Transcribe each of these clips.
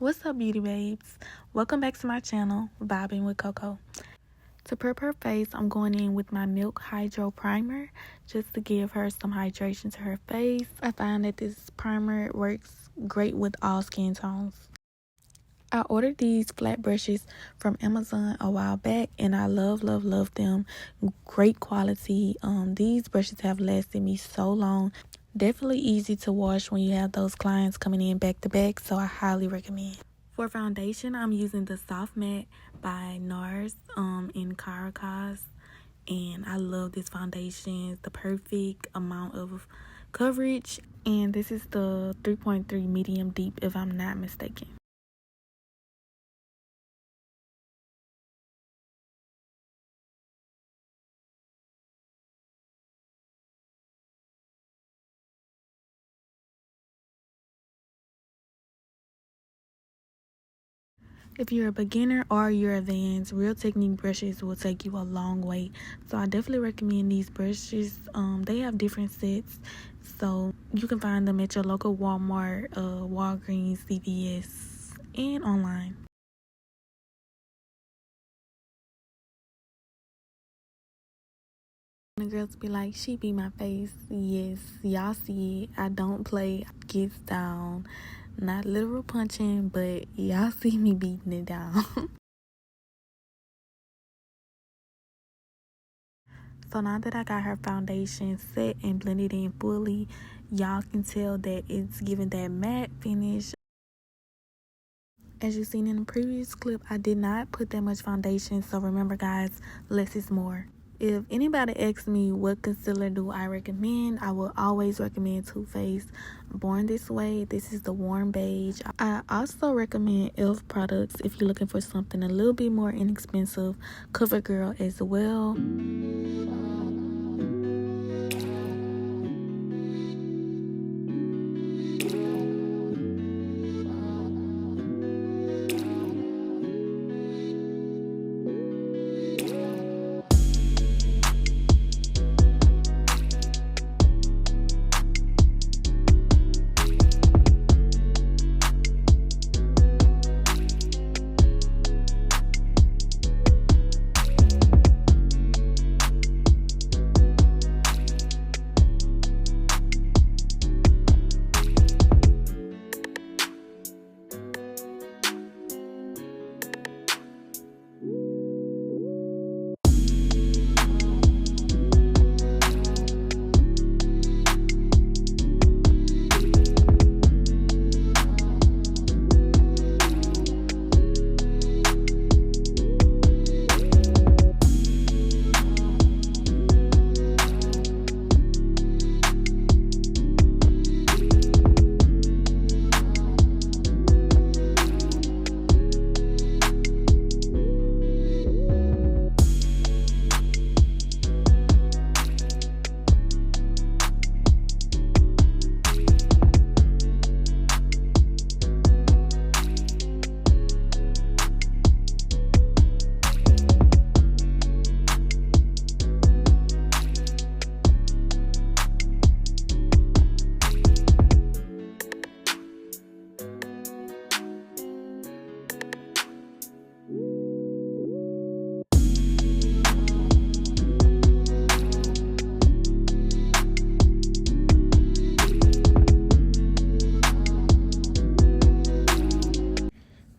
What's up, beauty babes? Welcome back to my channel, Vibing with Coco. To prep her face, I'm going in with my Milk Hydro Primer just to give her some hydration to her face. I find that this primer works great with all skin tones. I ordered these flat brushes from Amazon a while back and I love them. Great quality. These brushes have lasted me so long. Definitely easy to wash when you have those clients coming in back to back, so I highly recommend. For foundation, I'm using the Soft Matte by NARS in Caracas, and I love this foundation. It's the perfect amount of coverage, and this is the 3.3 medium deep if I'm not mistaken. If you're a beginner or you're advanced, Real Technique brushes will take you a long way. So I definitely recommend these brushes. They have different sets, so you can find them at your local Walmart, Walgreens, CVS, and online. The girls be like, she be my face. Yes, y'all see it. I don't play. Gets down. Not literal punching, but y'all see me beating it down. So now that I got her foundation set and blended in fully, y'all can tell that it's giving that matte finish. As you seen in the previous clip, I did not put that much foundation, so remember guys, less is more. If anybody asks me what concealer do I recommend, I will always recommend Too Faced Born This Way. This is the warm beige. I also recommend e.l.f. products if you're looking for something a little bit more inexpensive. CoverGirl as well.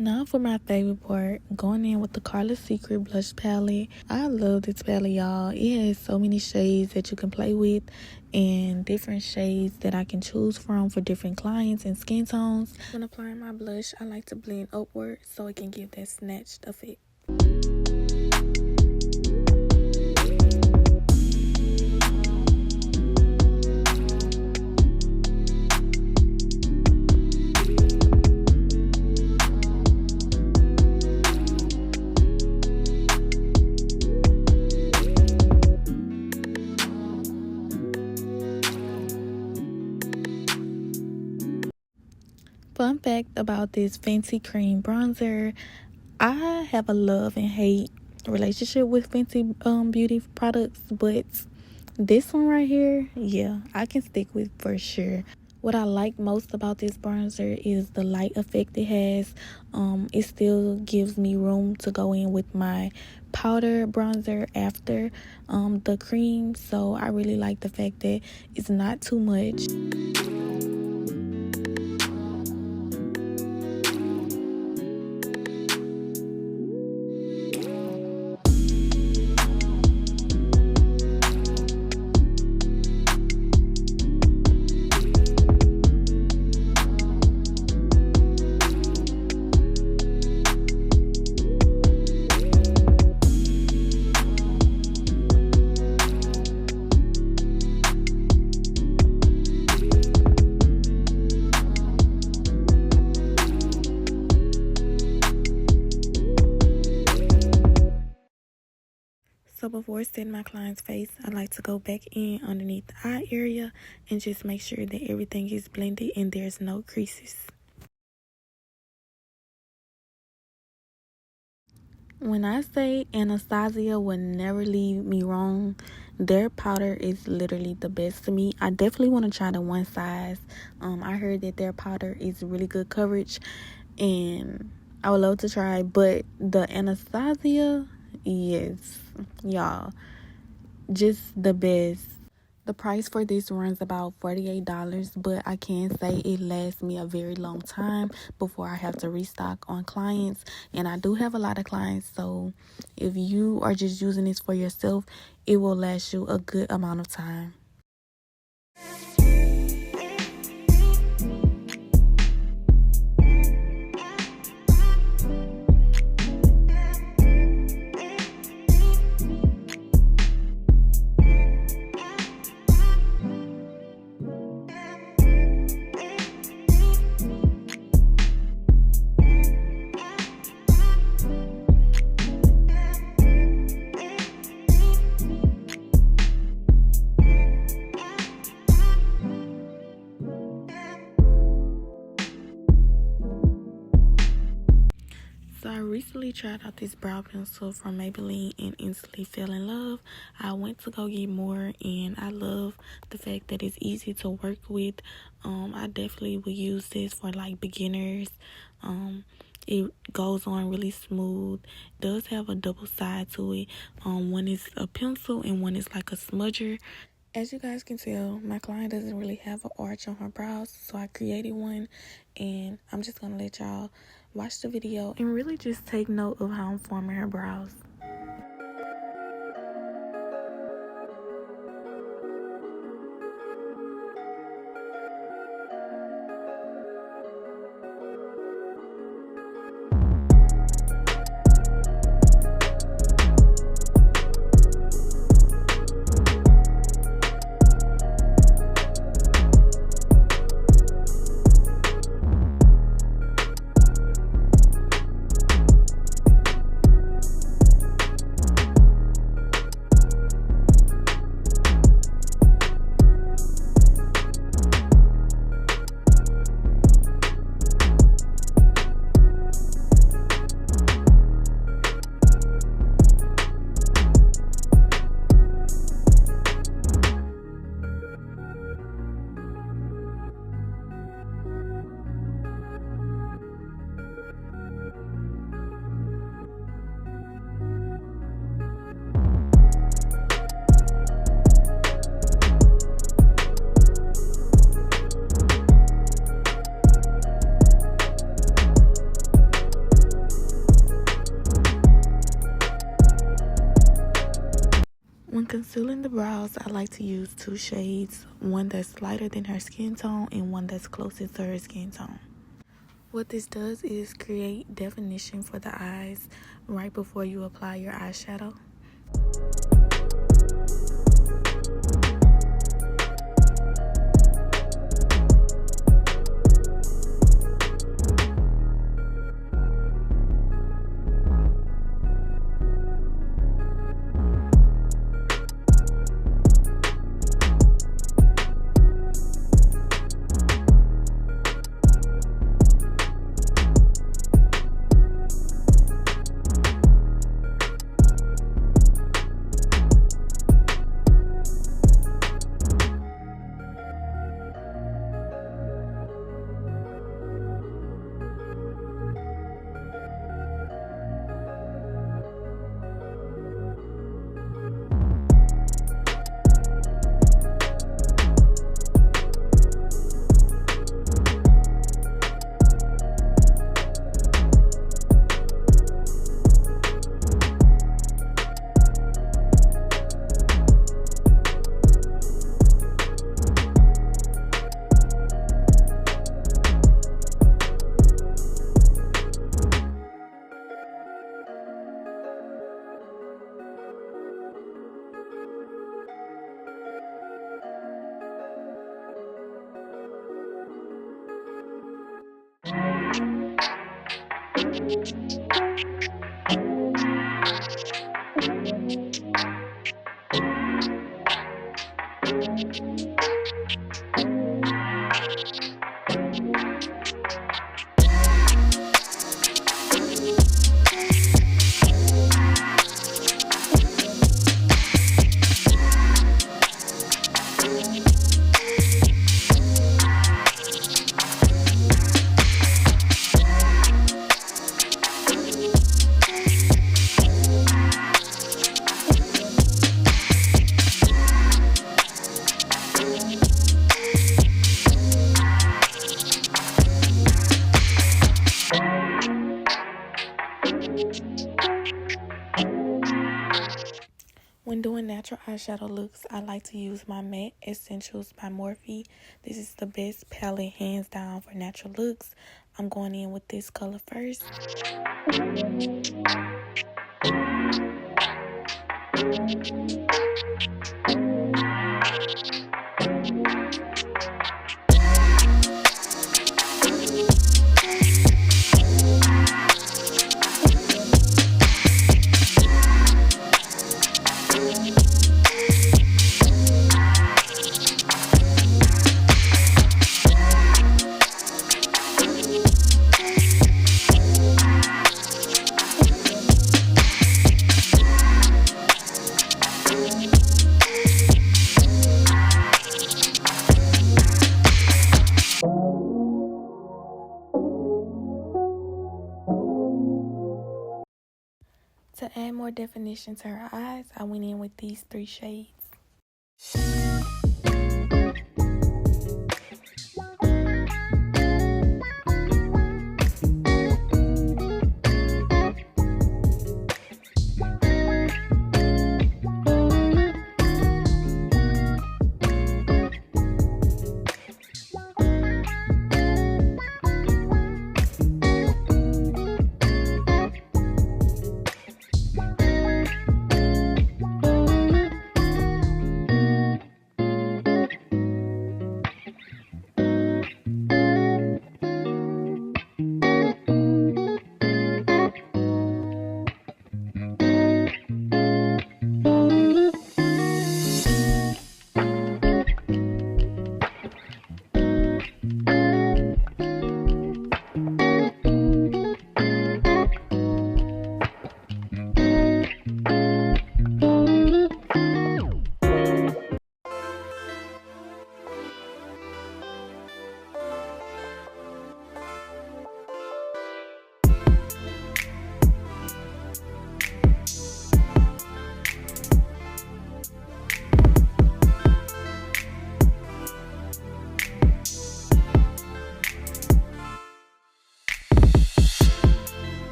Now for my favorite part, going in with the Carla's Secret blush palette. I love this palette, y'all. It has so many shades that you can play with and different shades that I can choose from for different clients and skin tones. When applying my blush, I like to blend upward so it can give that snatched effect. Fun fact about this Fenty Cream Bronzer, I have a love and hate relationship with Fenty beauty products, but this one right here, yeah, I can stick with for sure. What I like most about this bronzer is the light effect it has. It still gives me room to go in with my powder bronzer after the cream. So I really like the fact that it's not too much. So before setting my client's face, I like to go back in underneath the eye area and just make sure that everything is blended and there's no creases. When I say Anastasia will never leave me wrong, their powder is literally the best to me. I definitely want to try the one size. I heard that their powder is really good coverage and I would love to try, but the Anastasia, yes, y'all, just the best. The price for this runs about $48, but I can say it lasts me a very long time before I have to restock on clients. And I do have a lot of clients, so if you are just using this for yourself, it will last you a good amount of time. So I recently tried out this brow pencil from Maybelline and instantly fell in love. I went to go get more and I love the fact that it's easy to work with. I definitely would use this for like beginners. It goes on really smooth. It does have a double side to it. One is a pencil and one is like a smudger. As you guys can tell, my client doesn't really have an arch on her brows, so I created one, and I'm just going to let y'all watch the video and really just take note of how I'm forming her brows. When concealing the brows, I like to use two shades, one that's lighter than her skin tone and one that's closest to her skin tone. What this does is create definition for the eyes right before you apply your eyeshadow. When doing natural eyeshadow looks, I like to use my Matte Essentials by Morphe. This is the best palette hands down for natural looks. I'm going in with this color first. To add more definition to her eyes, I went in with these 3 shades.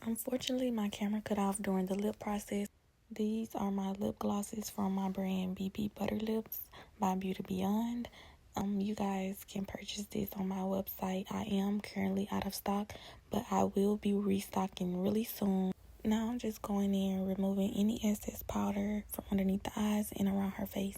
Unfortunately, my camera cut off during the lip process. These are my lip glosses from my brand BB Butter Lips by Beauty Beyond. You guys can purchase this on my website. I am currently out of stock, but I will be restocking really soon. Now I'm just going in, removing any excess powder from underneath the eyes and around her face.